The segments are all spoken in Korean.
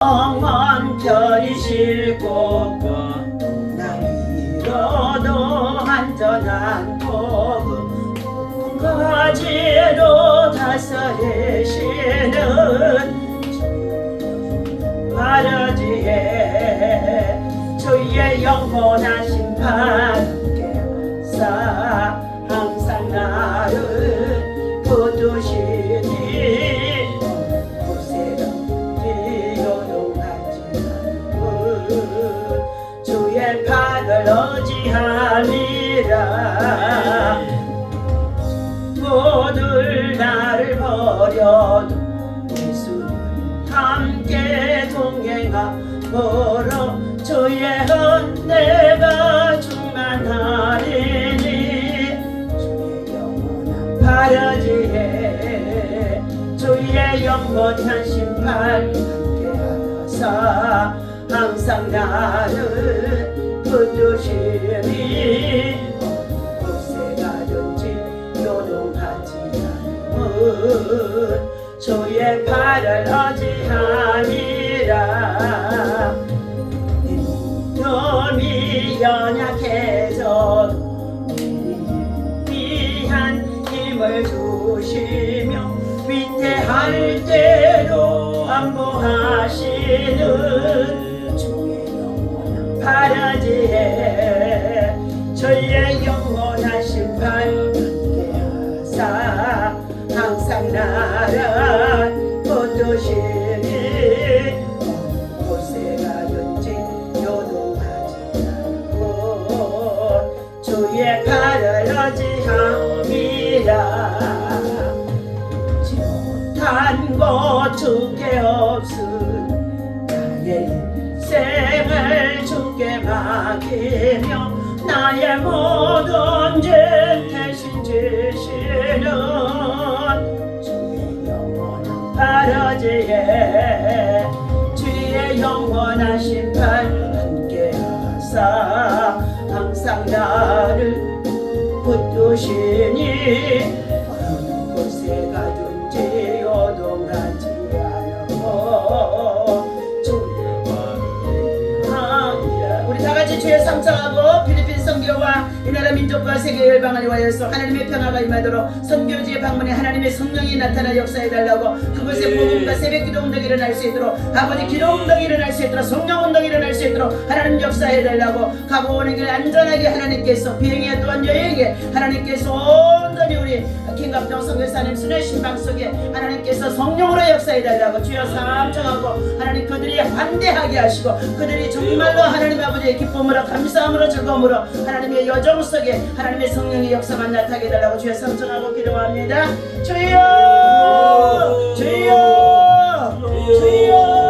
영원 편히 쉴고 나이로도 안전한 복음 가지로 다스리시는 바르지에 주의 영원한 심판께 사 항상 나를 붙드시니 주의 팔을 의지함이라. 모두 나를 버려도 예수는 함께 동행하므로 주의 은혜가 충만하리니 주의 영원한 바르지에 주의 영원한 심판 함께하사 항상 나를 붙드시니 곳에 가든지 요동하지 않음은 주의 팔을 의지함이라. 몸이 연약해져도 위한 힘을 주시며 위태할 때로 안보하시는 바르지에 주의 영원한 심판 함께하사 항상 나를 붙드시니 곳에 가든지 요동하지 않고 주의 팔을 의지함이라. 못한 것 주께 없은 나의 생을 주께 맡기며 나의 모든 죄 대신 지시는 주의 영원한 바르지에 주의 영원한 심판 함께하사 항상 나를 붙드시니 어느 곳에 가든지 요동하지 않고 우리 다같이 주의 삼창하고 필리핀 선교와 이 나라 민족과 세계 열방을 위하여서 하나님의 평화가 임하도록 선교지에 방문해 하나님의 성령이 나타나 역사해달라고 그곳에 복음과 새벽기도 운동이 일어날 수 있도록 아버지 기도 운동이 일어날 수 있도록 성령 운동이 일어날 수 있도록 하나님 역사해달라고 가고 오는 길 안전하게 하나님께서 비행에 또한 여행에 하나님께서 온전히 우리 킹갑동 선교사님 순회 신방 속에 하나님께서 성령으로 역사해달라고 주여 삼청하고 하나님 그들이 환대하게 하시고 그들이 정말로 하나님 아버지의 기쁨으로 감사함으로 즐거움으로 하나님의 여정 속에 하나님의 성령의 역사만 나타나게 해달라고 주여 삼청하고 기도합니다. 주여 주여 주여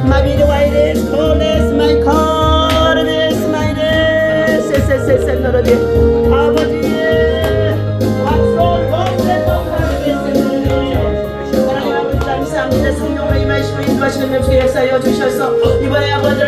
마비드 와이레스 콜레스 마이 카르데스 마이레스 세세세세 너러디 아버지 박솔 박세동 카르데스 하나님 아버지 감사합니다. 성령으로 임하시고 인도하시는 명수의 역사여 주셔서 이번에 아버지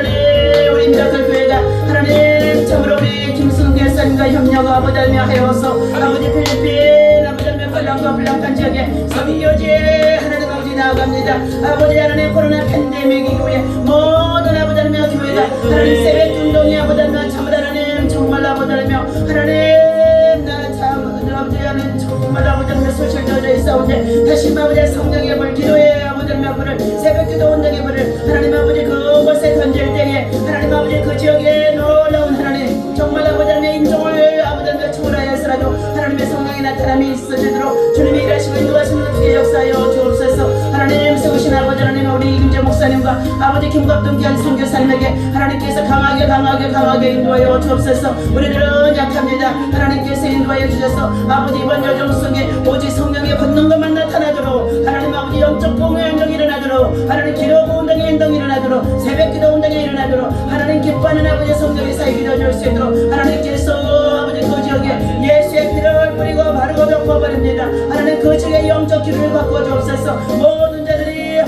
우리 미라클 교회가 하나님 참으로 우리 김승 교사님과 협력하고 아버지 하여서 아버지 필리핀 아버지 블랑과 블랑칸 지역에 선교지에 하나님 아버지 나아갑니다. 아버지 하나님 코로나 팬데믹 이후에 모든 아버지 하나님 교회가 하나님 새벽 운동이 아버지 하나님 참으로 하나님 정말 아버지 하나님 하나님 나는 참 아버지 하나님 정말 아버지 하나님 소실 젖어 있사오니 다시 아버지 성령의 불 기도의 아버지 하나님 불을 새벽 기도 운동의 불을 하나님 아버지 그곳에 던질 때에 하나님 아버지 그 지역에 놀라운 하나님 정말 아버지 하나님 인종을 아버지 하나님 초월하여서라도 하나님의 성령이 나타남이 있어지도록 주님이 일하시고 인도하시는 주의 역사여 주옵소서. 하나님 세우신 아버지 하나님 우리 임재 목사님과 아버지 김갑동 귀한 선교사님에게 하나님께서 강하게 인도하여 주옵소서. 우리들은 약합니다. 하나님께서 인도하여 주셔서 아버지 이번 여정 속에 오직 성령의 권능것만 나타나도록 하나님 아버지 영적 공의 운동이 일어나도록 하나님 기도 운동의 행동이 일어나도록 새벽 기도 운동이 일어나도록 하나님 기뻐하는 아버지 성령의 사역이 이루어질 수 있도록 하나님께서 아버지 그 지역에 예수의 피를 뿌리고 바르고 덮어버립니다. 하나님 그 지역에 영적 기름을 바꾸어 주옵소서. 모든 자들이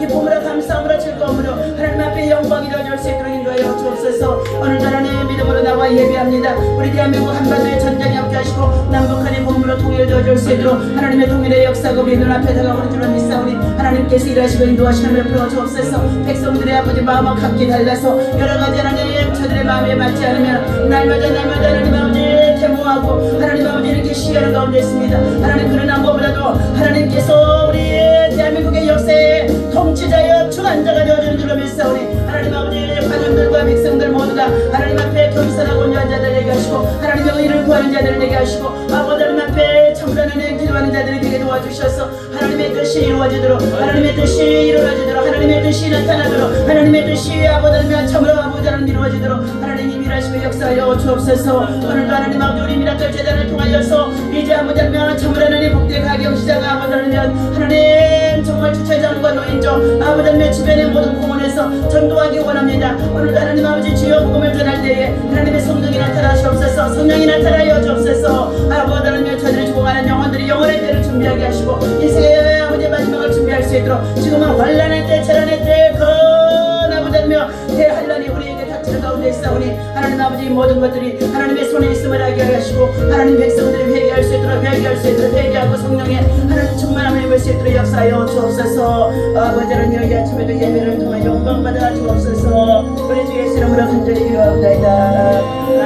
기쁨으로 감사함으로 즐거움으로 하나님 앞에 영광이 이루어질 수 있도록 인도하여 주옵소서. 오늘도 하나님 믿음으로 나와 예배합니다. 우리 대한민국 한반도의 전쟁이 없게 하시고 남북한의 복음으로 통일되어질 수 있도록 하나님의 통일의 역사가 우리 눈앞에 다가오는 줄로 믿사오니 하나님께서 일하시고 인도하시는 베풀어 주옵소서. 백성들의 아버지 마음과 각기 달라서 여러가지 하나님 저들의 마음에 맞지 않으면 날마다 하나님 아버지 태모하고 하나님 아버지 이렇게 시간을 가운데 있습니다. 하나님 그러나 무엇보다도 하나님께서 우리 대한민국의 역사의 통치자여 주관자가 되어주는 줄로 믿사오니 하나님 아버지 가정들과 백성들 모두가 하나님 앞에 겸손하고 온유한 자들 되게 하시고 하나님의 의를 구하는 자들 되게 하시고 아버지 하나님 앞에 청소하는 기도하는 자들이 되게 도와주셔서 하나님의 뜻이 이루어지도록 하나님의 뜻이 이루어지도록 하나님의 뜻이 나타나도록 하나님의 뜻이 아버지 하나님 참으로 아버지 하나님 이루어지도록 하나님 일하시고 역사하여 주옵소서. 오늘도 하나님 아버지 우리 미라클 재단을 통하여서 이제 아버지 하나님 참으로 하나님 복대 가경 시자가 아버지 하나님 정말 주차장과 노인정 아버지 하나님 주변의 모든 공원에서 전도하기 원합니다. 오늘도 하나님 아버지 주여 복음을 전할 때에 하나님의 성령이 나타나시옵소서. 성령이 나타나여 주옵소서. 아버지 하나님 저들이 죽어가는 영혼들이 영원의 때를 준비하게 하시고 인생의 아버지 마지막을 준비할 수 있도록 지금은 환난의 때 재난의 때 아버지 하나님 대환난이 우리에게 닥치는 가운데 있사오니 하나님 아버지 모든 것들이 하나님의 손에 있음을 알게 하시고 하나님 백성들이 회개할 수 있도록 회개하고 성령의 하나님 충만함을 입을 수 있도록 역사하여 주옵소서. 아버지 하나님 여기 아침에도 예배를 통해 영광받아 주옵소서. 우리 주 예수 이름으로 간절히 기도합니다.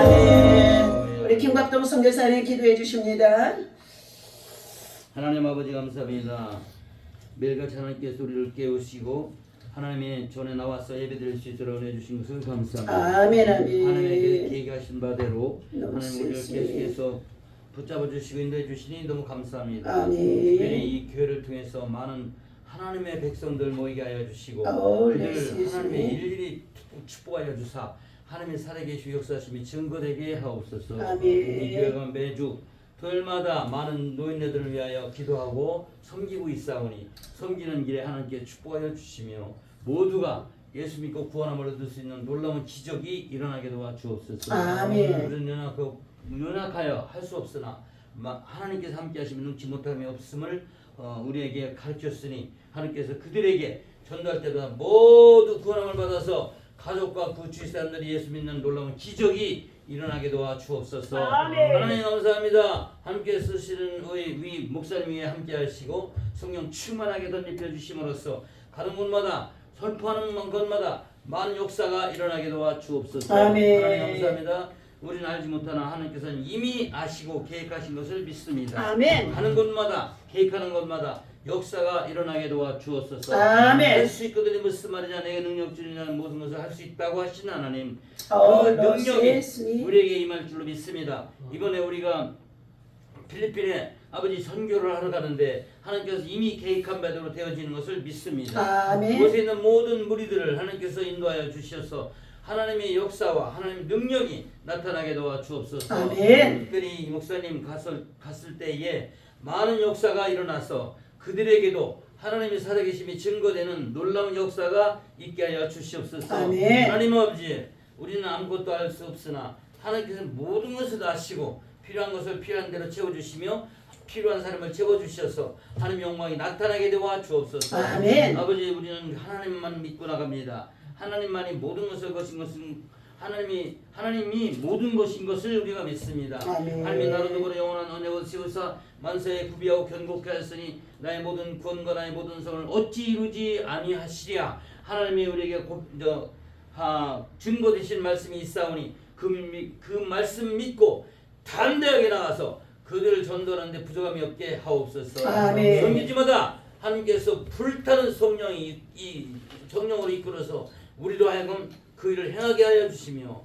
아멘. 우리 김곽동 선교사님 기도해 주십니다. 하나님 아버지 감사합니다. 매일같이 하나님께서 우리를 깨우시고 하나님의 전에 나와서 예배드릴 수 있도록 해주신 것을 감사합니다. 아멘 아멘. 하나님에게 계획하신 바대로 하나님 우리를 쎄. 계속해서 붙잡아 주시고 인도해 주시니 너무 감사합니다. 아멘. 특별히 이 교회를 통해서 많은 하나님의 백성들 모이게 하여 주시고 그들 하나님의 일일이 축복하여 주사 하나님의 살아계시고 역사하심이 증거되게 하옵소서. 아멘. 이 교회가 매주 토요일마다 많은 노인네들을 위하여 기도하고 섬기고 있사오니 섬기는 길에 하나님께 축복하여 주시며 모두가 예수 믿고 구원함을 얻을 수 있는 놀라운 기적이 일어나게 도와 주옵소서. 아멘. 우리는 연약하여 할 수 없으나 하나님께서 함께 하시면 능치 못함이 없음을 우리에게 가르쳤으니 하나님께서 그들에게 전도할 때마다 모두 구원함을 받아서 가족과 그 주위 사람들이 예수 믿는 놀라운 기적이 일어나게 도와 주옵소서. 아멘. 하나님 감사합니다. 함께 쓰시는 위 목사님 위에 함께 하시고 성령 충만하게 덧입혀 주심으로써 가는 곳마다 선포하는 것마다 많은 역사가 일어나게 도와 주옵소서. 아멘. 하나님 감사합니다. 우리는 알지 못하나 하나님께서는 이미 아시고 계획하신 것을 믿습니다. 아멘. 가는 곳마다 계획하는 곳마다 역사가 일어나게 도와 주옵소서. 아멘. 할 수 있거든요. 무슨 말이냐 내게 능력 주니라는 모든 것을 할 수 있다고 하시는 하나님 그 능력이 우리에게 임할 줄로 믿습니다. 이번에 우리가 필리핀에 아버지 선교를 하러 가는데 하나님께서 이미 계획한 바대로 되어지는 것을 믿습니다. 아멘. 그곳에 있는 모든 무리들을 하나님께서 인도하여 주셔서 하나님의 역사와 하나님의 능력이 나타나게 도와 주옵소서. 아멘. 특별히 목사님 갔을 때에 많은 역사가 일어나서 그들에게도 하나님의 살아계심이 증거되는 놀라운 역사가 있게 하여 주시옵소서. 아멘. 하나님 아버지 우리는 아무것도 알 수 없으나 하나님께서 모든 것을 아시고 필요한 것을 필요한 대로 채워주시며 필요한 사람을 채워주셔서 하나님의 영광이 나타나게 되어 주옵소서. 아멘. 아버지 우리는 하나님만 믿고 나갑니다. 하나님만이 모든 것을 거신 것은 하나님이 모든 것인 것을 우리가 믿습니다. 아멘. 하나님의 나라도 영원한 언약을 세우사 만세에 구비하고 견고케 하였으니 나의 모든 구원과 나의 모든 성을 어찌 이루지 아니하시랴. 하나님이 우리에게 증거 되신 말씀이 있사오니 그 말씀 믿고 담대하게 나가서 그들을 전도하는데 부족함이 없게 하옵소서. 아멘. 성기지마다 하나님께서 불타는 성령이 이 성령으로 이끌어서 우리로 하여금 그 일을 행하게 하여 주시며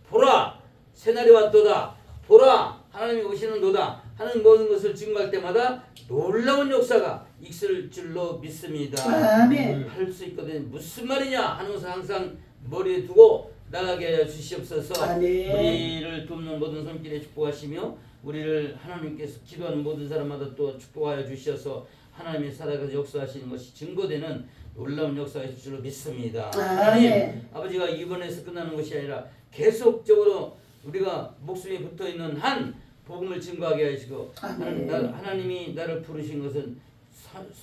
보라 새날이 왔도다 보라 하나님이 오시는도다 하는 모든 것을 증거할 때마다 놀라운 역사가 있을 줄로 믿습니다. 아멘. 할 수 있거든 무슨 말이냐 하는 것을 항상 머리에 두고 나가게 하여 주시옵소서. 아멘. 우리를 돕는 모든 손길에 축복하시며 우리를 하나님께서 기도하는 모든 사람마다 또 축복하여 주셔서 하나님의 살아가서 역사하시는 것이 증거되는 놀라운 역사가 있을 줄로 믿습니다. 하나님 아버지가 이번에서 끝나는 것이 아니라 계속적으로 우리가 목숨이 붙어있는 한 복음을 증거하게 하시고 하나님이 나를 부르신 것은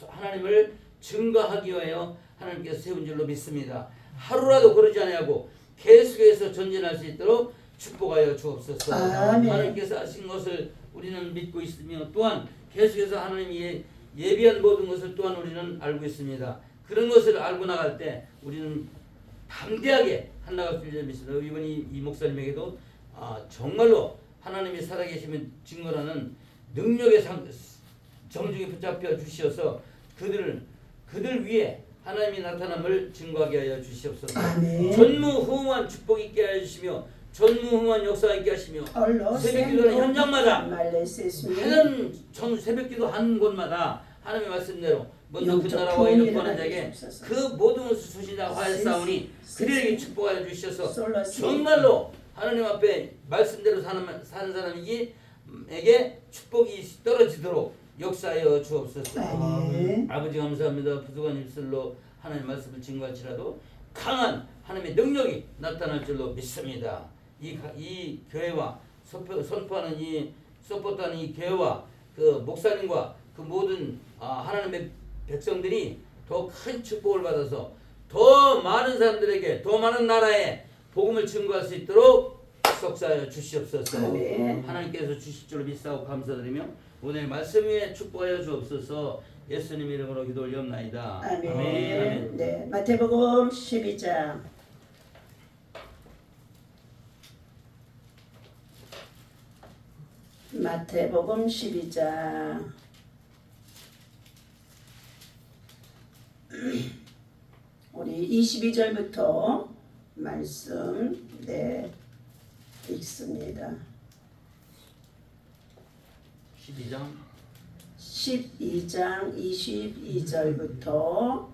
하나님을 증거하기 위하여 하나님께서 세운 줄로 믿습니다. 하루라도 그러지 아니하고 계속해서 전진할 수 있도록 축복하여 주옵소서. 아멘. 하나님께서 하신 것을 우리는 믿고 있으며 또한 계속해서 하나님이 예비한 모든 것을 또한 우리는 알고 있습니다. 그런 것을 알고 나갈 때 우리는 담대하게 한나갈 수 있는 믿습니다. 이번 이 목사님에게도 정말로 하나님이 살아계시면 증거라는 능력의 정중히 붙잡혀 주시어서 그들 위에 하나님이 나타남을 증거하게 하여 주시옵소서. 아멘. 전무후무한 축복 있게 하여 주시며 전무후무한 역사 있게 하시며 새벽기도는 현장마다 하는 새벽기도 하는 곳마다 하나님의 말씀대로 먼저 그 나라와 이를 구하는 자에게 그 모든 것을 주신다고 하였사오니 그들에게 축복하여 주셔서 정말로 하나님 앞에 말씀대로 사는 사람에게 축복이 떨어지도록 역사하여 주옵소서. 아버지 감사합니다. 부족한 입술로 하나님 말씀을 증거할지라도 강한 하나님의 능력이 나타날 줄로 믿습니다. 이 교회와 선포하는 이 서포트하는 이 교회와 그 목사님과 그 모든 하나님의 백성들이 더 큰 축복을 받아서 더 많은 사람들에게 더 많은 나라에 복음을 증거할 수 있도록 역사하여 주시옵소서. 아멘. 하나님께서 주실 줄로 믿사오고 감사드리며 오늘 말씀 위에 축복하여 주옵소서. 예수님 이름으로 기도 올리옵나이다. 아멘. 아멘. 네, 마태복음 12장. 마태복음 12장. 우리 22절부터 말씀 읽습니다. 12장 22절부터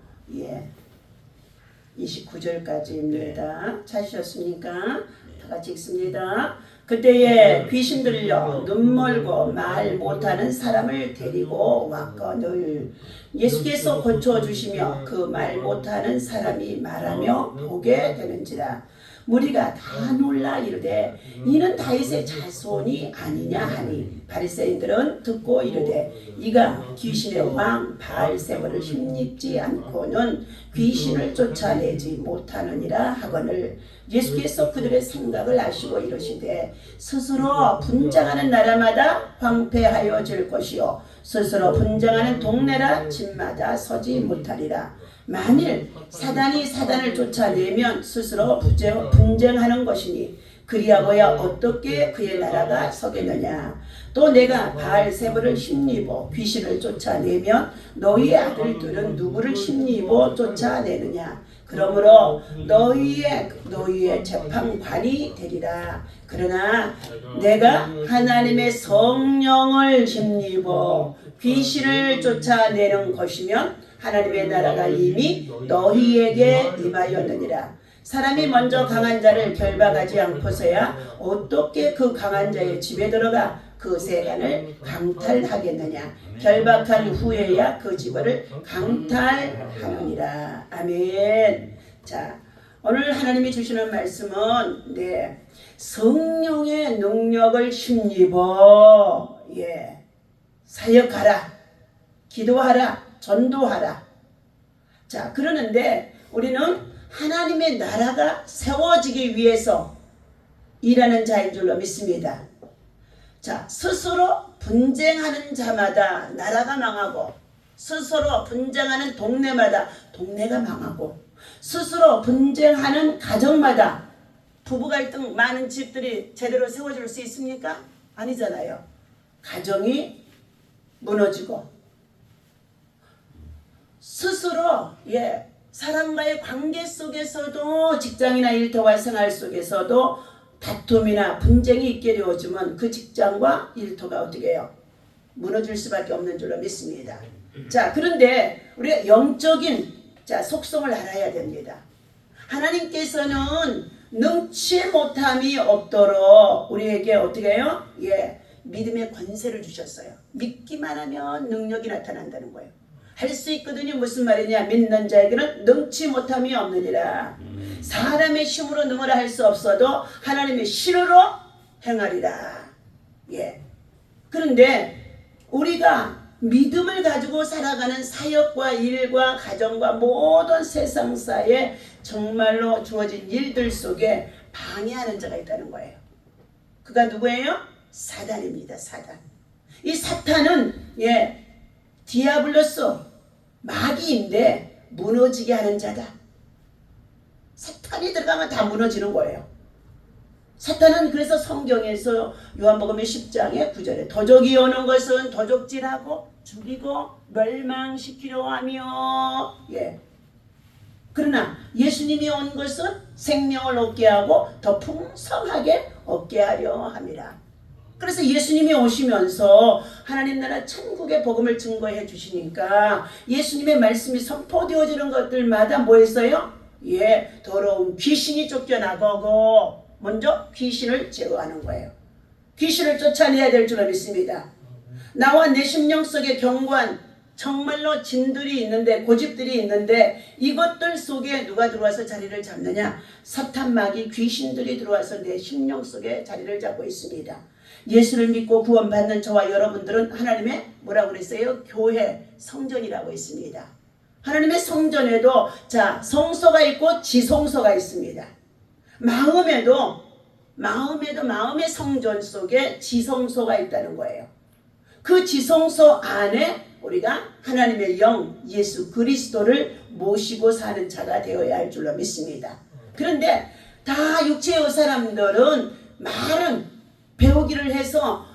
29절까지입니다. 찾으셨습니까? 다 같이 읽습니다. 그때에 귀신 들려 눈 멀고 말 못하는 사람을 데리고 왔거늘 예수께서 고쳐주시며 그 말 못하는 사람이 말하며 보게 되는지라. 무리가 다 놀라 이르되 이는 다윗의 자손이 아니냐 하니 바리새인들은 듣고 이르되 이가 귀신의 왕 바알세불을 힘입지 않고는 귀신을 쫓아내지 못하느니라 하거늘 예수께서 그들의 생각을 아시고 이르시되 스스로 분장하는 나라마다 황폐하여질 것이요 스스로 분장하는 동네라 집마다 서지 못하리라. 만일 사단이 사단을 쫓아내면 스스로 분쟁하는 것이니 그리하고야 어떻게 그의 나라가 서겠느냐. 또 내가 바알세불을 힘입어 귀신을 쫓아내면 너희의 아들들은 누구를 힘입어 쫓아내느냐. 그러므로 너희의 재판관이 되리라. 그러나 내가 하나님의 성령을 힘입어 귀신을 쫓아내는 것이면 하나님의 나라가 이미 너희에게 임하였느니라. 사람이 먼저 강한 자를 결박하지 않고서야 어떻게 그 강한 자의 집에 들어가 그 세간을 강탈하겠느냐. 결박한 후에야 그 집을 강탈하느니라. 아멘. 자, 오늘 하나님이 주시는 말씀은 성령의 능력을 힘입어 사역하라, 기도하라, 전도하라. 자, 그러는데 우리는 하나님의 나라가 세워지기 위해서 일하는 자인 줄로 믿습니다. 자, 스스로 분쟁하는 자마다 나라가 망하고 스스로 분쟁하는 동네마다 동네가 망하고 스스로 분쟁하는 가정마다 부부 갈등 많은 집들이 제대로 세워질 수 있습니까? 아니잖아요. 가정이 무너지고 스스로 사람과의 관계 속에서도 직장이나 일터와 생활 속에서도 다툼이나 분쟁이 있게 되어지면 그 직장과 일터가 어떻게 해요? 무너질 수밖에 없는 줄로 믿습니다. 자, 그런데 우리가 영적인 속성을 알아야 됩니다. 하나님께서는 능치 못함이 없도록 우리에게 어떻게 해요? 믿음의 권세를 주셨어요. 믿기만 하면 능력이 나타난다는 거예요. 할 수 있거든요. 무슨 말이냐? 믿는 자에게는 능치 못함이 없느니라. 사람의 힘으로 능을 할 수 없어도 하나님의 실으로 행하리라. 그런데 우리가 믿음을 가지고 살아가는 사역과 일과 가정과 모든 세상사에 정말로 주어진 일들 속에 방해하는 자가 있다는 거예요. 그가 누구예요? 사단입니다. 사단. 이 사탄은 디아블로스 마귀인데 무너지게 하는 자다. 사탄이 들어가면 다 무너지는 거예요. 사탄은 그래서 성경에서 요한복음 10장의 9절에 도적이 오는 것은 도적질하고 죽이고 멸망시키려 하며 그러나 예수님이 온 것은 생명을 얻게 하고 더 풍성하게 얻게 하려 함이라. 그래서 예수님이 오시면서 하나님 나라 천국의 복음을 증거해 주시니까 예수님의 말씀이 선포되어지는 것들마다 뭐 했어요? 더러운 귀신이 쫓겨나고 먼저 귀신을 제거하는 거예요. 귀신을 쫓아내야 될 줄로 믿습니다. 나와 내 심령 속에 경관 정말로 진들이 있는데 고집들이 있는데 이것들 속에 누가 들어와서 자리를 잡느냐? 사탄 마귀 귀신들이 들어와서 내 심령 속에 자리를 잡고 있습니다. 예수를 믿고 구원받는 저와 여러분들은 하나님의 뭐라고 그랬어요? 교회 성전이라고 했습니다. 하나님의 성전에도 성소가 있고 지성소가 있습니다. 마음의 성전 속에 지성소가 있다는 거예요. 그 지성소 안에 우리가 하나님의 영 예수 그리스도를 모시고 사는 자가 되어야 할 줄로 믿습니다. 그런데 다 육체의 사람들은 말은 배우기를 해서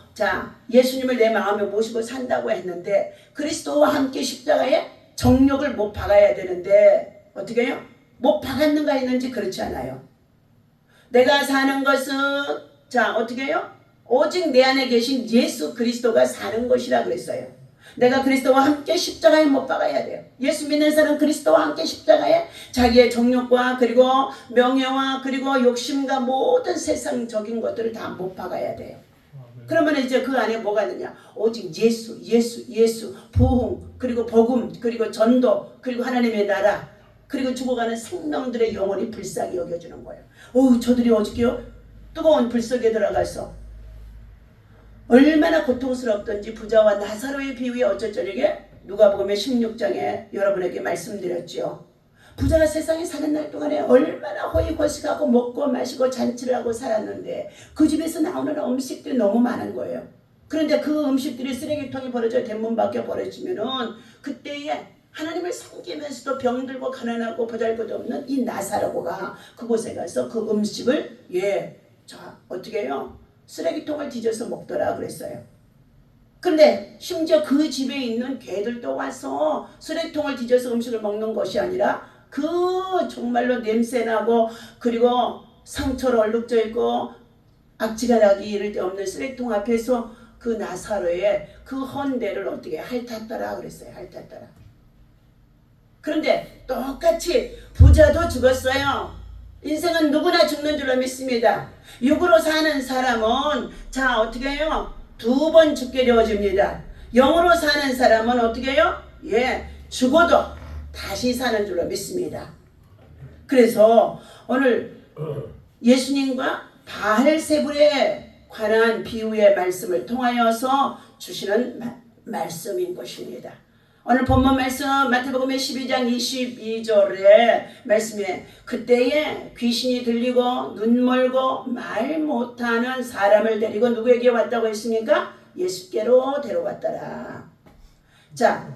예수님을 내 마음에 모시고 산다고 했는데 그리스도와 함께 십자가에 정욕을 못 박아야 되는데 어떻게 해요? 못 박았는가 했는지 그렇지 않아요. 내가 사는 것은 어떻게 해요? 오직 내 안에 계신 예수 그리스도가 사는 것이라 그랬어요. 내가 그리스도와 함께 십자가에 못 박아야 돼요. 예수 믿는 사람은 그리스도와 함께 십자가에 자기의 정욕과 그리고 명예와 그리고 욕심과 모든 세상적인 것들을 다 못 박아야 돼요. 그러면 이제 그 안에 뭐가 있느냐? 오직 예수, 부흥, 그리고 복음, 그리고 전도, 그리고 하나님의 나라, 그리고 죽어가는 생명들의 영혼이 불쌍히 여겨주는 거예요. 저들이 어저께요? 뜨거운 불 속에 들어가서 얼마나 고통스럽던지 부자와 나사로의 비유에 어쩔 저녁에 누가복음 16장에 여러분에게 말씀드렸죠. 부자가 세상에 사는 날 동안에 얼마나 호의호식하고 먹고 마시고 잔치를 하고 살았는데 그 집에서 나오는 음식들이 너무 많은 거예요. 그런데 그 음식들이 쓰레기통에 버려져 대문 밖에 버려지면은 그때에 하나님을 섬기면서도 병들고 가난하고 보잘것없는 이 나사로가 그곳에 가서 그 음식을 어떻게 해요? 쓰레기통을 뒤져서 먹더라 그랬어요. 근데 심지어 그 집에 있는 개들도 와서 쓰레기통을 뒤져서 음식을 먹는 것이 아니라 그 정말로 냄새나고 그리고 상처로 얼룩져 있고 악취가 나기 이를 데 없는 쓰레기통 앞에서 그 나사로의 그 헌대를 어떻게 핥았더라 그랬어요. 핥았더라. 그런데 똑같이 부자도 죽었어요. 인생은 누구나 죽는 줄로 믿습니다. 육으로 사는 사람은 어떻게 해요? 2번 죽게 되어집니다. 영으로 사는 사람은 어떻게 해요? 죽어도 다시 사는 줄로 믿습니다. 그래서 오늘 예수님과 바알세불에 관한 비유의 말씀을 통하여서 주시는 말씀인 것입니다. 오늘 본문 말씀 마태복음 12장 22절의 말씀에 그때에 귀신이 들리고 눈 멀고 말 못하는 사람을 데리고 누구에게 왔다고 했습니까? 예수께로 데려왔더라.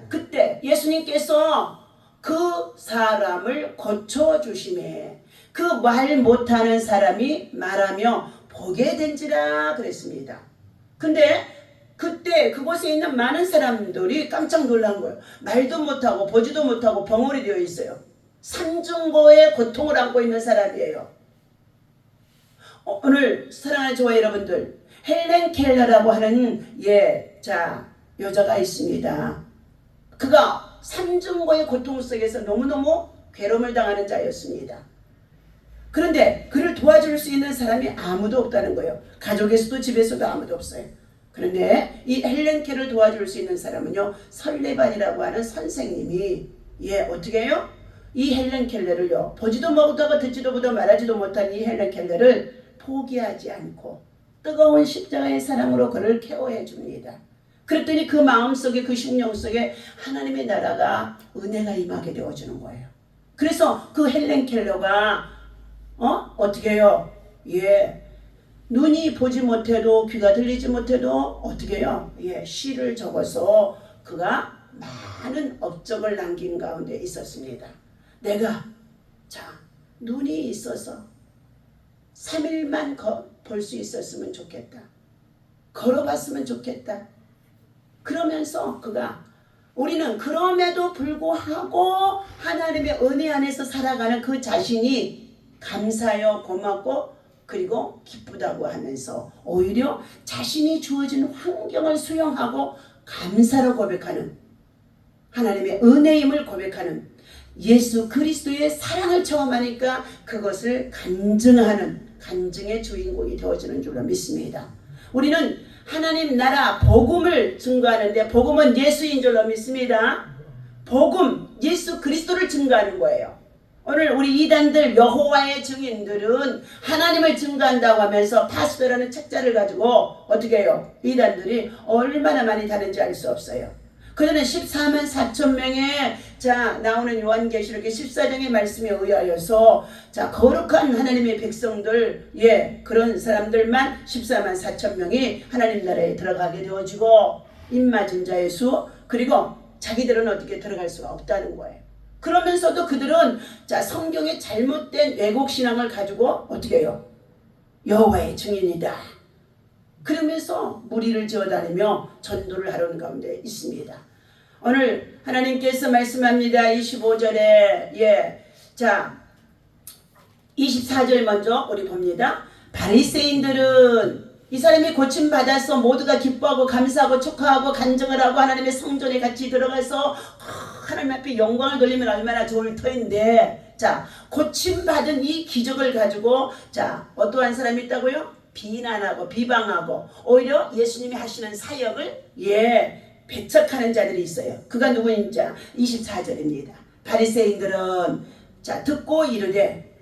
그때 예수님께서 그 사람을 고쳐주심에 그 말 못하는 사람이 말하며 보게 된지라 그랬습니다. 근데 그때 그곳에 있는 많은 사람들이 깜짝 놀란 거예요. 말도 못하고 보지도 못하고 벙어리 되어 있어요. 삼중고의 고통을 안고 있는 사람이에요. 오늘 사랑하는 저와 여러분들, 헬렌 켈러라고 하는 여자가 있습니다. 그가 삼중고의 고통 속에서 너무너무 괴로움을 당하는 자였습니다. 그런데 그를 도와줄 수 있는 사람이 아무도 없다는 거예요. 가족에서도 집에서도 아무도 없어요. 그런데 이 헬렌 켈을 도와줄 수 있는 사람은요, 설레반이라고 하는 선생님이 어떻게 해요? 이 헬렌 켈러를요, 보지도 못하고 듣지도 못하고 말하지도 못한 이 헬렌 켈러를 포기하지 않고 뜨거운 십자가의 사랑으로 그를 케어해 줍니다. 그랬더니 그 마음속에 그 심령 속에 하나님의 나라가 은혜가 임하게 되어주는 거예요. 그래서 그 헬렌 켈러가 어떻게 해요? 예, 눈이 보지 못해도 귀가 들리지 못해도 어떻게 해요? 예, 시를 적어서 그가 많은 업적을 남긴 가운데 있었습니다. 내가 눈이 있어서 3일만 볼 수 있었으면 좋겠다. 걸어봤으면 좋겠다. 그러면서 그가 우리는 그럼에도 불구하고 하나님의 은혜 안에서 살아가는 그 자신이 감사하여 고맙고 그리고 기쁘다고 하면서 오히려 자신이 주어진 환경을 수용하고 감사로 고백하는 하나님의 은혜임을 고백하는 예수 그리스도의 사랑을 경험하니까 그것을 간증하는 간증의 주인공이 되어지는 줄로 믿습니다. 우리는 하나님 나라 복음을 증거하는데 복음은 예수인 줄로 믿습니다. 복음 예수 그리스도를 증거하는 거예요. 오늘 우리 이단들 여호와의 증인들은 하나님을 증거한다고 하면서 파수도라는 책자를 가지고 어떻게 해요? 이단들이 얼마나 많이 다른지 알 수 없어요. 그들은 14만 4천 명의 나오는 요한계시록의 14장의 말씀에 의하여서 거룩한 하나님의 백성들 그런 사람들만 14만 4천 명이 하나님 나라에 들어가게 되어지고 입맞은 자의 수 그리고 자기들은 어떻게 들어갈 수가 없다는 거예요. 그러면서도 그들은 성경의 잘못된 왜곡신앙을 가지고 어떻게 해요? 여호와의 증인이다. 그러면서 무리를 지어다니며 전도를 하려는 가운데 있습니다. 오늘 하나님께서 말씀합니다. 25절에 24절 먼저 우리 봅니다. 바리새인들은 이 사람이 고침받아서 모두가 기뻐하고 감사하고 축하하고 간증을 하고 하나님의 성전에 같이 들어가서 하나님 앞에 영광을 돌리면 얼마나 좋을 터인데 고침받은 이 기적을 가지고 어떠한 사람이 있다고요? 비난하고 비방하고 오히려 예수님이 하시는 사역을 배척하는 자들이 있어요. 그가 누구인지 24절입니다. 바리새인들은 듣고 이르되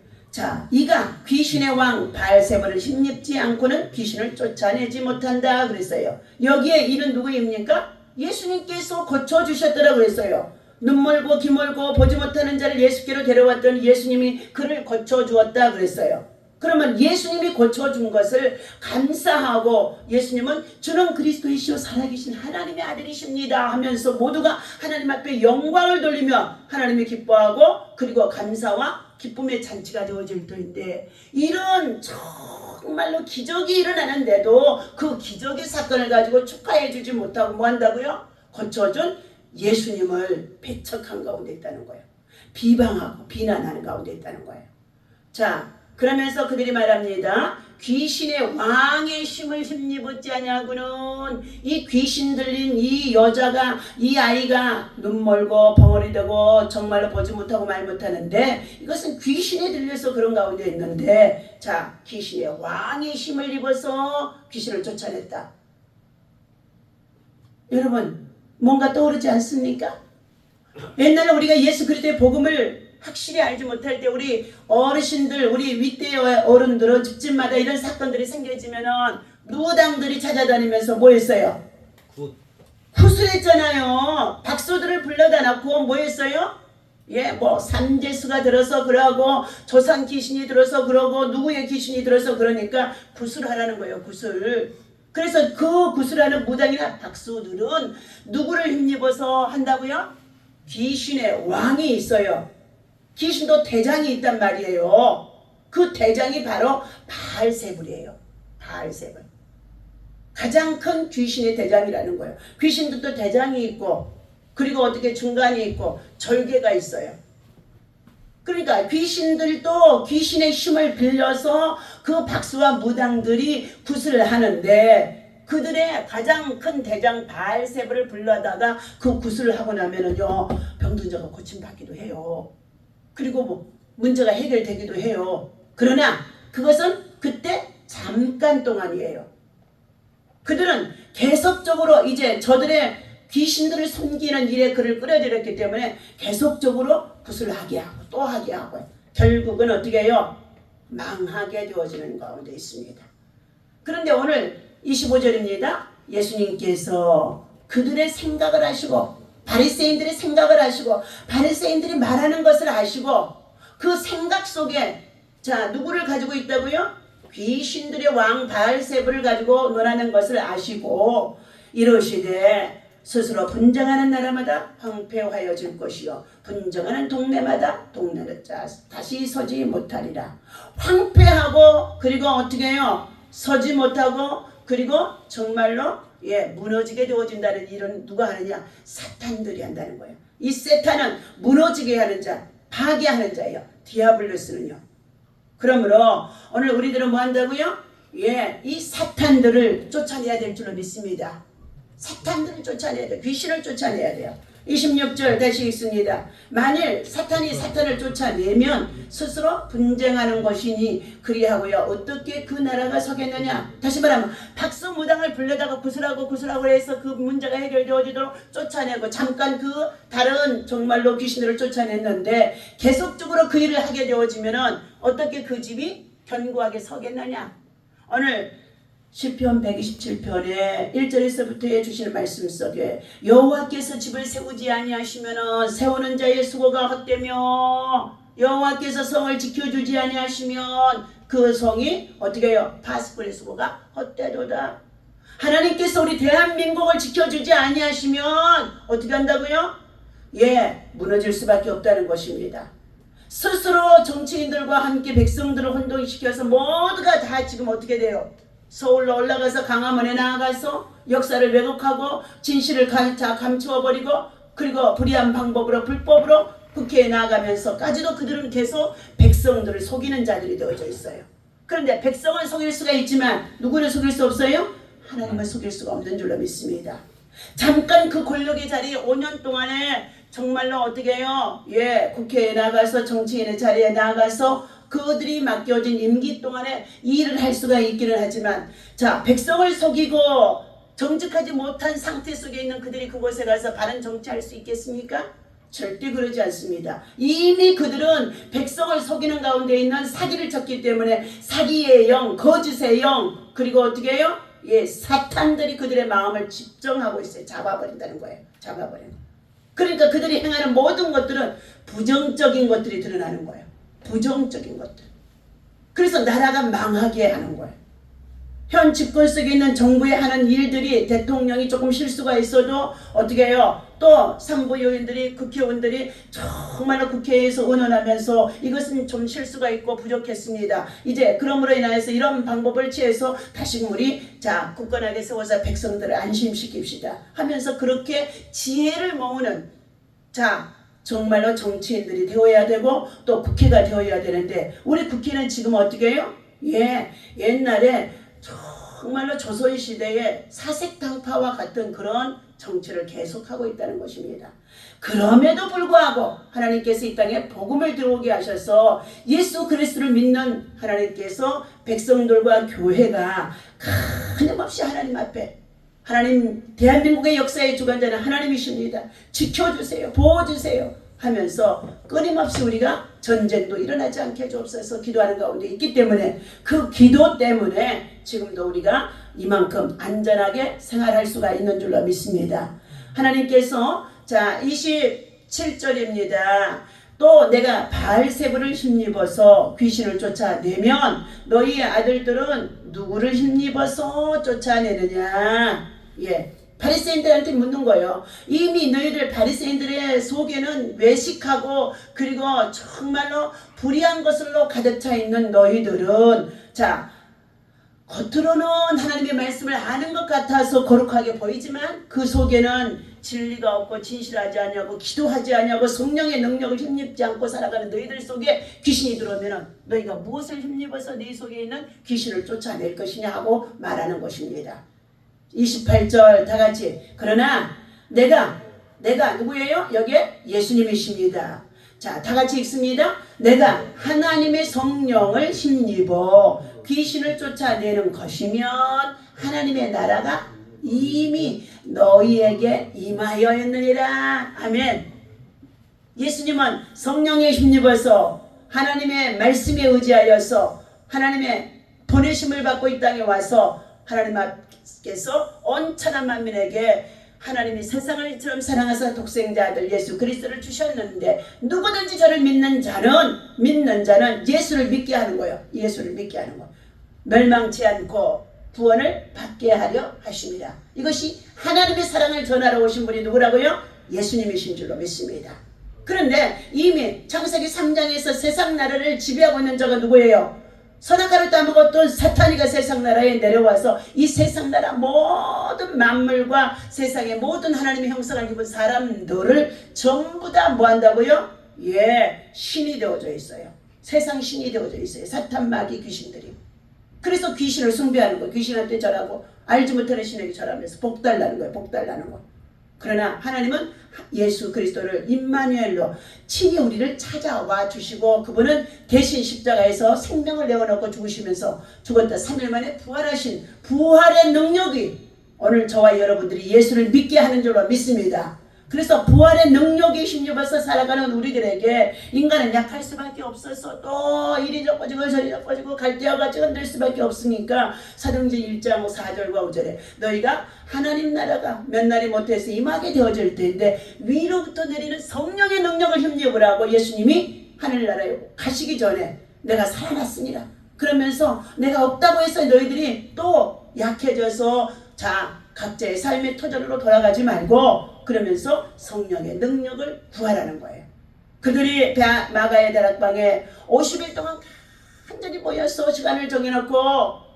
이가 귀신의 왕 바알세불을 힘입지 않고는 귀신을 쫓아내지 못한다 그랬어요. 여기에 이는 누구입니까? 예수님께서 고쳐주셨더라 그랬어요. 눈멀고 귀멀고 보지 못하는 자를 예수께로 데려왔더니 예수님이 그를 고쳐주었다 그랬어요. 그러면 예수님이 고쳐준 것을 감사하고 예수님은 주는 그리스도이시오 살아계신 하나님의 아들이십니다 하면서 모두가 하나님 앞에 영광을 돌리며 하나님이 기뻐하고 그리고 감사와 기쁨의 잔치가 되어질 터인데 이런 정말로 기적이 일어나는데도 그 기적의 사건을 가지고 축하해 주지 못하고 뭐 한다고요? 고쳐준 예수님을 배척한 가운데 있다는 거예요. 비방하고 비난하는 가운데 있다는 거예요. 그러면서 그들이 말합니다. 귀신의 왕의 힘을 힘입었지 아니하고는 이 귀신 들린 이 여자가 이 아이가 눈멀고 벙어리 되고 정말로 보지 못하고 말 못하는데 이것은 귀신에 들려서 그런 가운데 있는데 귀신의 왕의 힘을 입어서 귀신을 쫓아냈다. 여러분 뭔가 떠오르지 않습니까? 옛날에 우리가 예수 그리스도의 복음을 확실히 알지 못할 때 우리 어르신들 우리 윗대의 어른들은 집집마다 이런 사건들이 생겨지면은 무당들이 찾아다니면서 뭐 했어요? 구슬했잖아요. 박수들을 불러다 놓고 뭐 했어요? 뭐 삼재수가 들어서 그러고 조상 귀신이 들어서 그러고 누구의 귀신이 들어서 그러니까 구슬하라는 거예요. 구슬. 그래서 그 구슬하는 무당이나 박수들은 누구를 힘입어서 한다고요? 귀신의 왕이 있어요. 귀신도 대장이 있단 말이에요. 그 대장이 바로 바알세불이에요. 바알세불. 가장 큰 귀신의 대장이라는 거예요. 귀신들도 대장이 있고 그리고 어떻게 중간이 있고 절개가 있어요. 그러니까 귀신들도 귀신의 힘을 빌려서 그 박수와 무당들이 구슬을 하는데 그들의 가장 큰 대장 바알세불을 불러다가 그 구슬을 하고 나면은요 병든 자가 고침받기도 해요. 그리고 뭐 문제가 해결되기도 해요. 그러나 그것은 그때 잠깐 동안이에요. 그들은 계속적으로 이제 저들의 귀신들을 섬기는 일에 그를 끌어들였기 때문에 계속적으로 구슬하게 하고 또 하게 하고 결국은 어떻게 해요? 망하게 되어지는 가운데 있습니다. 그런데 오늘 25절입니다. 예수님께서 그들의 생각을 하시고 바리새인들의 생각을 하시고 바리새인들이 말하는 것을 아시고 그 생각 속에 자 누구를 가지고 있다고요? 귀신들의 왕 바알세불을 가지고 논하는 것을 아시고 이러시되 스스로 분쟁하는 나라마다 황폐하여질 것이요 분쟁하는 동네마다 동네는 다시 서지 못하리라. 황폐하고 그리고 어떻게 해요? 서지 못하고 그리고 정말로 무너지게 되어진다는 일은 누가 하느냐? 사탄들이 한다는 거예요. 이 사탄은 무너지게 하는 자, 파괴하는 자예요. 디아블로스는요. 그러므로 오늘 우리들은 뭐 한다고요? 이 사탄들을 쫓아내야 될 줄로 믿습니다. 사탄들을 쫓아내야 돼요. 귀신을 쫓아내야 돼요. 26절 다시 읽습니다. 만일 사탄이 사탄을 쫓아내면 스스로 분쟁하는 것이니 그리하고요. 어떻게 그 나라가 서겠느냐. 다시 말하면 박수무당을 불러다가 구슬하고 해서 그 문제가 해결되어지도록 쫓아내고 잠깐 그 다른 정말로 귀신들을 쫓아냈는데 계속적으로 그 일을 하게 되어지면 어떻게 그 집이 견고하게 서겠느냐. 오늘 시편 127편에 1절에서부터 해주시는 말씀 속에 여호와께서 집을 세우지 아니하시면 세우는 자의 수고가 헛되며 여호와께서 성을 지켜주지 아니하시면 그 성이 어떻게 해요? 파수꾼의 수고가 헛되도다. 하나님께서 우리 대한민국을 지켜주지 아니하시면 어떻게 한다고요? 무너질 수밖에 없다는 것입니다. 스스로 정치인들과 함께 백성들을 혼동시켜서 모두가 다 지금 어떻게 돼요? 서울로 올라가서 광화문에 나아가서 역사를 왜곡하고 진실을 감추어버리고 그리고 불의한 방법으로 불법으로 국회에 나아가면서까지도 그들은 계속 백성들을 속이는 자들이 되어져 있어요. 그런데 백성을 속일 수가 있지만 누구를 속일 수 없어요? 하나님을 속일 수가 없는 줄로 믿습니다. 잠깐 그 권력의 자리 5년 동안에 정말로 어떻게 해요? 국회에 나가서 정치인의 자리에 나가서 그들이 맡겨진 임기 동안에 일을 할 수가 있기는 하지만 자 백성을 속이고 정직하지 못한 상태 속에 있는 그들이 그곳에 가서 바른 정치할 수 있겠습니까? 절대 그러지 않습니다. 이미 그들은 백성을 속이는 가운데 있는 사기를 쳤기 때문에 사기의 영, 거짓의 영 그리고 어떻게 해요? 사탄들이 그들의 마음을 집정하고 있어요. 잡아버린다는 거예요. 잡아버리는 거예요. 그러니까 그들이 행하는 모든 것들은 부정적인 것들이 드러나는 거예요. 부정적인 것들. 그래서 나라가 망하게 하는 거예요. 현 집권 속에 있는 정부에 하는 일들이 대통령이 조금 실수가 있어도 어떻게 해요? 또 상부요인들이 국회의원들이 정말로 국회에서 의논하면서 이것은 좀 실수가 있고 부족했습니다. 이제 그러므로 인하여서 이런 방법을 취해서 다시 우리 굳건하게 세워서 백성들을 안심시킵시다 하면서 그렇게 지혜를 모으는 정말로 정치인들이 되어야 되고 또 국회가 되어야 되는데 우리 국회는 지금 어떻게 해요? 옛날에 정말로 조선시대의 사색당파와 같은 그런 정치를 계속하고 있다는 것입니다. 그럼에도 불구하고 하나님께서 이 땅에 복음을 들어오게 하셔서 예수 그리스도를 믿는 하나님께서 백성들과 교회가 끊임없이 하나님 앞에 하나님 대한민국의 역사의 주관자는 하나님이십니다. 지켜주세요. 보호주세요. 하면서 끊임없이 우리가 전쟁도 일어나지 않게 해주옵소서 기도하는 가운데 있기 때문에 그 기도 때문에 지금도 우리가 이만큼 안전하게 생활할 수가 있는 줄로 믿습니다. 하나님께서 27절입니다. 또 내가 바알세불을 힘입어서 귀신을 쫓아내면 너희 아들들은 누구를 힘입어서 쫓아내느냐. 바리새인들한테 묻는 거예요. 이미 너희들 바리새인들의 속에는 외식하고 그리고 정말로 불의한 것으로 가득 차 있는 너희들은 겉으로는 하나님의 말씀을 아는 것 같아서 거룩하게 보이지만 그 속에는 진리가 없고 진실하지 않냐고 기도하지 않냐고 성령의 능력을 힘입지 않고 살아가는 너희들 속에 귀신이 들어오면 너희가 무엇을 힘입어서 네 속에 있는 귀신을 쫓아낼 것이냐 하고 말하는 것입니다. 28절 다같이 그러나 내가 누구예요? 여기에 예수님이십니다. 다같이 읽습니다. 내가 하나님의 성령을 힘입어 귀신을 쫓아내는 것이면 하나님의 나라가 이미 너희에게 임하여있느니라. 아멘. 예수님은 성령에 힘입어서 하나님의 말씀에 의지하여서 하나님의 보내심을 받고 이 땅에 와서 하나님 앞에서 온천한 만민에게 하나님이 세상을 이처럼 사랑하사 독생자 아들 예수 그리스도를 주셨는데 누구든지 저를 믿는 자는 예수를 믿게 하는 거예요. 예수를 믿게 하는 거. 멸망치 않고 구원을 받게 하려 하십니다. 이것이 하나님의 사랑을 전하러 오신 분이 누구라고요? 예수님이신 줄로 믿습니다. 그런데 이미 창세기 3장에서 세상 나라를 지배하고 있는 자가 누구예요? 선악과를 따먹었던 사탄이가 세상 나라에 내려와서 이 세상 나라 모든 만물과 세상의 모든 하나님의 형상을 입은 사람들을 전부 다 뭐한다고요? 예, 신이 되어져 있어요. 세상 신이 되어져 있어요. 사탄, 마귀, 귀신들이. 그래서 귀신을 숭배하는 거예요. 귀신한테 절하고 알지 못하는 신에게 절하면서 복달라는 거예요. 복달라는 거. 그러나 하나님은 예수 그리스도를 임마누엘로 친히 우리를 찾아와 주시고 그분은 대신 십자가에서 생명을 내어놓고 죽으시면서 죽었다 3일 만에 부활하신 부활의 능력이 오늘 저와 여러분들이 예수를 믿게 하는 줄로 믿습니다. 그래서 부활의 능력이 힘입어서 살아가는 우리들에게 인간은 약할 수밖에 없어서 또 이리 져빠지고 저리 져빠지고 갈대아같이 흔들 수밖에 없으니까 사도행전 1장 4절과 5절에 너희가 하나님 나라가 몇 날이 못해서 임하게 되어질 텐데 위로부터 내리는 성령의 능력을 힘입으라고 예수님이 하늘나라에 가시기 전에 내가 살아났으니라 그러면서 내가 없다고 해서 너희들이 또 약해져서 자 각자의 삶의 터전으로 돌아가지 말고 그러면서 성령의 능력을 구하라는 거예요. 그들이 마가의 다락방에 50일 동안 완전히 모여서 시간을 정해놓고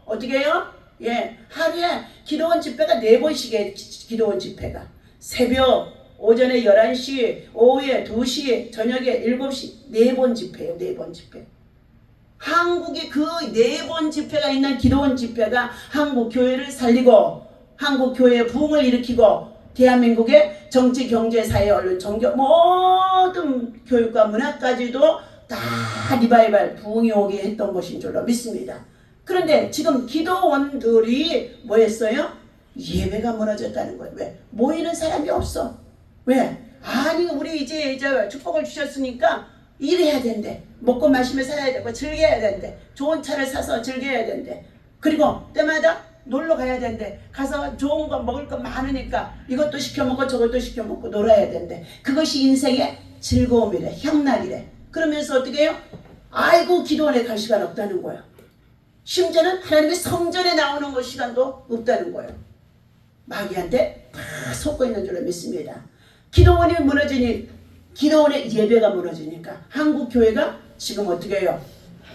어떻게 해요? 예, 하루에 기도원 집회가 4번씩 해. 기도원 집회가 새벽 오전에 11시 오후에 2시 저녁에 7시 4번 집회예요. 4번 집회. 한국에 그 4번 집회가 있는 기도원 집회가 한국 교회를 살리고 한국 교회의 부흥을 일으키고 대한민국의 정치, 경제, 사회, 언론, 종교 모든 교육과 문화까지도 다 리바이벌 부흥이 오게 했던 것인 줄로 믿습니다. 그런데 지금 기도원들이 뭐 했어요? 예배가 무너졌다는 거예요. 왜? 모이는 사람이 없어. 왜? 아니 우리 이제 축복을 주셨으니까 일해야 된대. 먹고 마시며 살아야 되고 즐겨야 된대. 좋은 차를 사서 즐겨야 된대. 그리고 때마다 놀러 가야 된대. 가서 좋은 거 먹을 거 많으니까 이것도 시켜먹고 저것도 시켜먹고 놀아야 된대. 그것이 인생의 즐거움이래. 향락이래. 그러면서 어떻게 해요? 아이고 기도원에 갈 시간 없다는 거예요. 심지어는 하나님의 성전에 나오는 것 시간도 없다는 거예요. 마귀한테 다 속고 있는 줄로 믿습니다. 기도원이 무너지니 기도원의 예배가 무너지니까 한국 교회가 지금 어떻게 해요?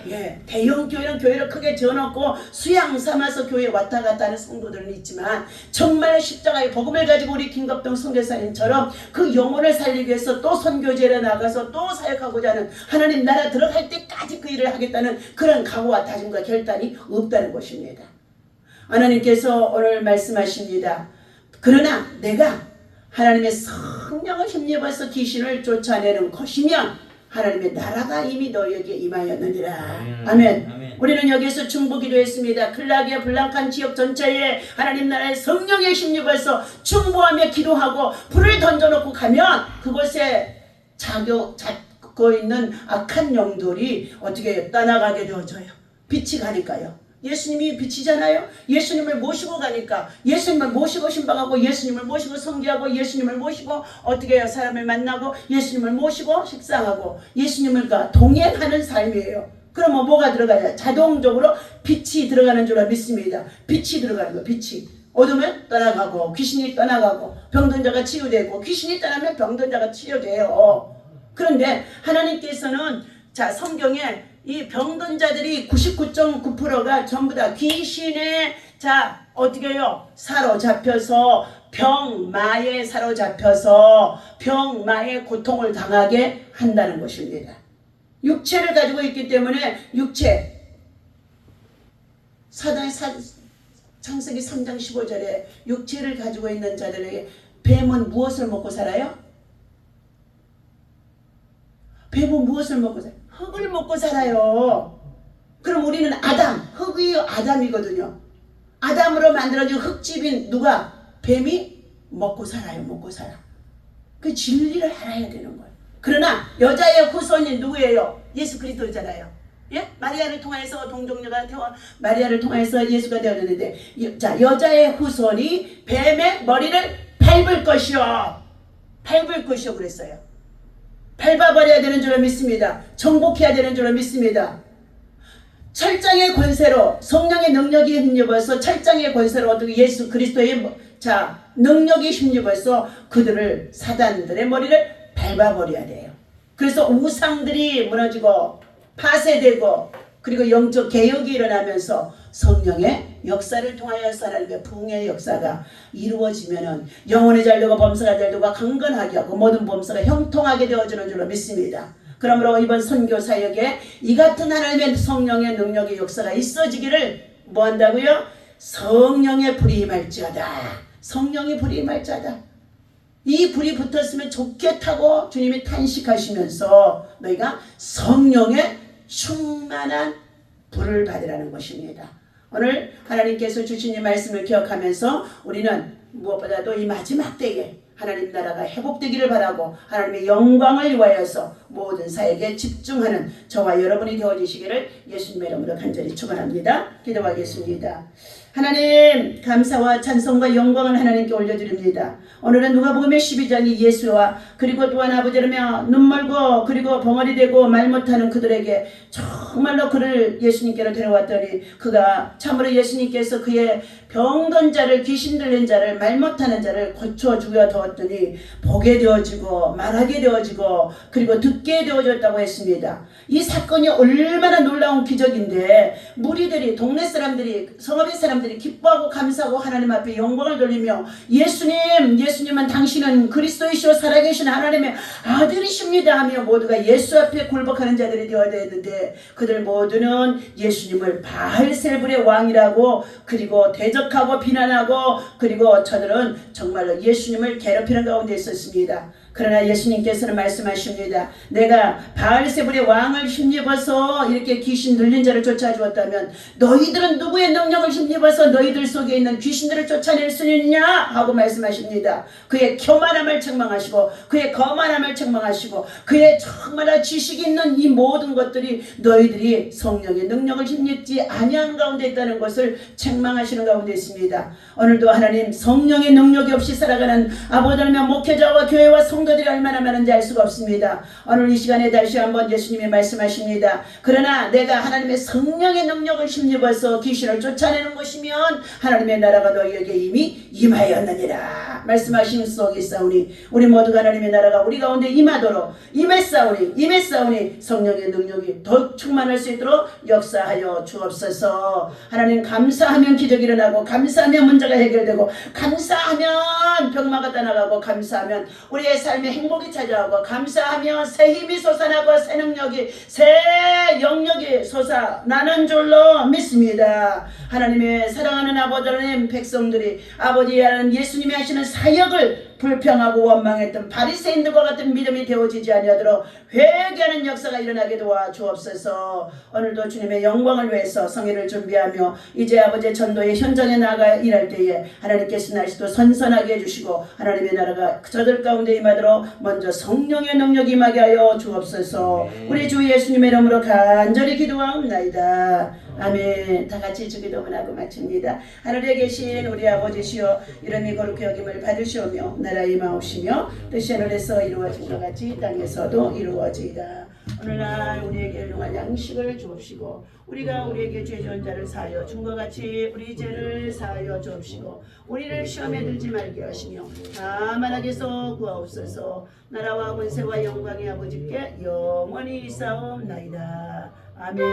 예, 대형 교회는 교회를 크게 지어놓고 수양 삼아서 교회에 왔다 갔다 하는 성도들은 있지만 정말 십자가의 복음을 가지고 우리 김갑동 선교사님처럼 그 영혼을 살리기 위해서 또 선교제에 나가서 또 사역하고자 하는 하나님 나라 들어갈 때까지 그 일을 하겠다는 그런 각오와 다짐과 결단이 없다는 것입니다. 하나님께서 오늘 말씀하십니다. 그러나 내가 하나님의 성령을 힘입어서 귀신을 쫓아내는 것이면 하나님의 나라가 이미 너희에게 임하였느니라. 아멘. 아멘. 우리는 여기에서 충복기도 했습니다. 클라기아 블랑칸 지역 전체에 하나님 나라의 성령의 힘입어서 충보하며 기도하고 불을 던져놓고 가면 그곳에 잡고 있는 악한 영들이 어떻게 떠나가게 되어져요. 빛이 가니까요. 예수님이 빛이잖아요. 예수님을 모시고 가니까 예수님을 모시고 신방하고 예수님을 모시고 성기하고 예수님을 모시고 어떻게 해요? 사람을 만나고 예수님을 모시고 식사하고 예수님과 동행하는 삶이에요. 그러면 뭐가 들어가냐? 자동적으로 빛이 들어가는 줄 믿습니다. 빛이 들어가는 거. 빛이 어두우면 떠나가고 귀신이 떠나가고 병든 자가 치유되고 귀신이 떠나면 병든 자가 치유돼요. 그런데 하나님께서는 자 성경에 이 병든 자들이 99.9%가 전부 다 귀신에 자 어떻게 해요? 사로잡혀서 병마에 사로잡혀서 병마의 고통을 당하게 한다는 것입니다. 육체를 가지고 있기 때문에 육체 사단의 창세기 3장 15절에 육체를 가지고 있는 자들에게 뱀은 무엇을 먹고 살아요? 뱀은 무엇을 먹고 살아요? 흙을 먹고 살아요. 그럼 우리는 아담, 흙이 아담이거든요. 아담으로 만들어진 흙집인 누가? 뱀이 먹고 살아요. 먹고 살아. 그 진리를 알아야 되는 거예요. 그러나 여자의 후손이 누구예요? 예수 그리스도잖아요. 예? 마리아를 통해서 동정녀가 되어 마리아를 통해서 예수가 되었는데 자 여자의 후손이 뱀의 머리를 밟을 것이요. 밟을 것이요 그랬어요. 밟아버려야 되는 줄로 믿습니다. 정복해야 되는 줄로 믿습니다. 철장의 권세로 성령의 능력이 힘입어서 철장의 권세로 어떻게 예수 그리스도의 능력이 힘입어서 그들을 사단들의 머리를 밟아버려야 돼요. 그래서 우상들이 무너지고 파쇄되고 그리고 영적 개혁이 일어나면서 성령의 역사를 통하여서 하나님의 부흥의 역사가 이루어지면은 영혼의 잘되고 범사가 잘되고 강건하게 하고 모든 범사가 형통하게 되어지는 줄로 믿습니다. 그러므로 이번 선교 사역에 이 같은 하나님의 성령의 능력의 역사가 있어지기를 뭐 한다고요? 성령의 불이 임할지어다. 성령의 불이 임할지어다. 이 불이 붙었으면 좋겠다고 주님이 탄식하시면서 너희가 성령의 충만한 불을 받으라는 것입니다. 오늘 하나님께서 주신 이 말씀을 기억하면서 우리는 무엇보다도 이 마지막 때에 하나님 나라가 회복되기를 바라고 하나님의 영광을 위하여서 모든 사역에 집중하는 저와 여러분이 되어지시기를 예수님의 이름으로 간절히 축원합니다. 기도하겠습니다. 하나님 감사와 찬송과 영광을 하나님께 올려드립니다. 오늘은 누가복음의 12장이 예수와 그리고 또한 아버지라며 눈멀고 그리고 벙어리 되고 말 못하는 그들에게 정말로 그를 예수님께로 데려왔더니 그가 참으로 예수님께서 그의 병든 자를 귀신 들린 자를 말 못하는 자를 고쳐 주어 두었더니 보게 되어지고 말하게 되어지고 그리고 듣게 되어졌다고 했습니다. 이 사건이 얼마나 놀라운 기적인데 무리들이 동네 사람들이 성읍의 사람들이 기뻐하고 감사하고 하나님 앞에 영광을 돌리며 예수님은 당신은 그리스도이시오 살아계신 하나님의 아들이십니다 하며 모두가 예수 앞에 굴복하는 자들이 되어야 되는데 그들 모두는 예수님을 바알세불의 왕이라고 그리고 대적하고 비난하고 그리고 저들은 정말로 예수님을 괴롭히는 가운데 있었습니다. 그러나 예수님께서는 말씀하십니다. 내가 바알세불의 왕을 힘입어서 이렇게 귀신 들린 자를 쫓아주었다면 너희들은 누구의 능력을 힘입어서 너희들 속에 있는 귀신들을 쫓아낼 수 있느냐 하고 말씀하십니다. 그의 교만함을 책망하시고 그의 거만함을 책망하시고 그의 정말 지식이 있는 이 모든 것들이 너희들이 성령의 능력을 힘입지 아니한 가운데 있다는 것을 책망하시는 가운데 있습니다. 오늘도 하나님 성령의 능력이 없이 살아가는 아버지라며 목회자와 교회와 성도들이 얼마나 많은지 알 수가 없습니다. 오늘 이 시간에 다시 한번 예수님이 말씀하십니다. 그러나 내가 하나님의 성령의 능력을 힘입어서 귀신을 쫓아내는 것이면 하나님의 나라가 너희에게 이미 임하였느니라 말씀하신 속에 있사오니 우리 모두가 하나님의 나라가 우리 가운데 임하도록 임했사오니 성령의 능력이 더욱 충만할 수 있도록 역사하여 주옵소서. 하나님 감사하면 기적이 일어나고 감사하면 문제가 해결되고 감사하면 병마가 떠나가고 감사하면 우리의 삶에 행복이 찾아오고 감사하면 새 힘이 솟아나고 새 능력이 새 영역이 솟아나는 줄로 믿습니다. 하나님의 사랑하는 아버지 하나님 백성들이 아버지 하나님 예수님이 하시는 사역을 불평하고 원망했던 바리새인들과 같은 믿음이 되어지지 아니하도록 회개하는 역사가 일어나게 도와 주옵소서. 오늘도 주님의 영광을 위해서 성회를 준비하며 이제 아버지의 전도의 현장에 나가 일할 때에 하나님께서 날씨도 선선하게 해주시고 하나님의 나라가 저들 가운데 임하도록 먼저 성령의 능력이 임하게 하여 주옵소서. 우리 주 예수님의 이름으로 간절히 기도하옵나이다. 아멘. 다같이 주기도문 하고 마칩니다. 하늘에 계신 우리 아버지시여 이름이 거룩히 여김을 받으시오며 나라 임하옵시며 뜻이 하늘에서 이루어진 것 같이 땅에서도 이루어지이다. 오늘날 우리에게 일용할 양식을 주옵시고 우리가 우리에게 죄 지은 자를 사하여 준 것 같이 우리 죄를 사하여 주옵시고 우리를 시험에 들지 말게 하시며 다만 악에서 구하옵소서. 나라와 권세와 영광의 아버지께 영원히 있사옵나이다. 아멘.